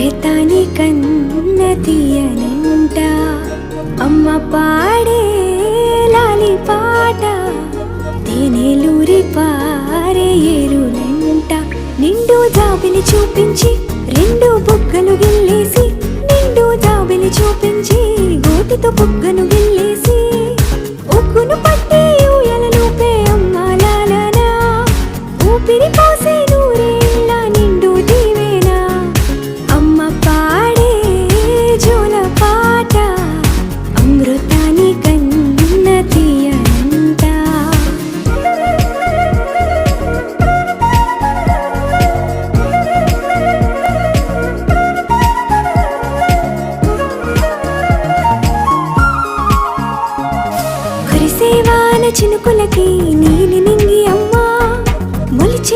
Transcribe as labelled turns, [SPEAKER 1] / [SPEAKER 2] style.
[SPEAKER 1] లేతాని కన్న తీయనంట అమ్మ పాడే లాలి పాట తేనెలూరి పారే ఏరులంట నిండు జాబిలి చూపించి రెండు బుగ్గలు గిల్లేసి నిండు జాబిలి చూపించి గోటితో బుగ్గను గిల్లేసి ఉగ్గును పట్టి ఊయలలోపే అమ్మ లాలనా ఊపిరి పోసేను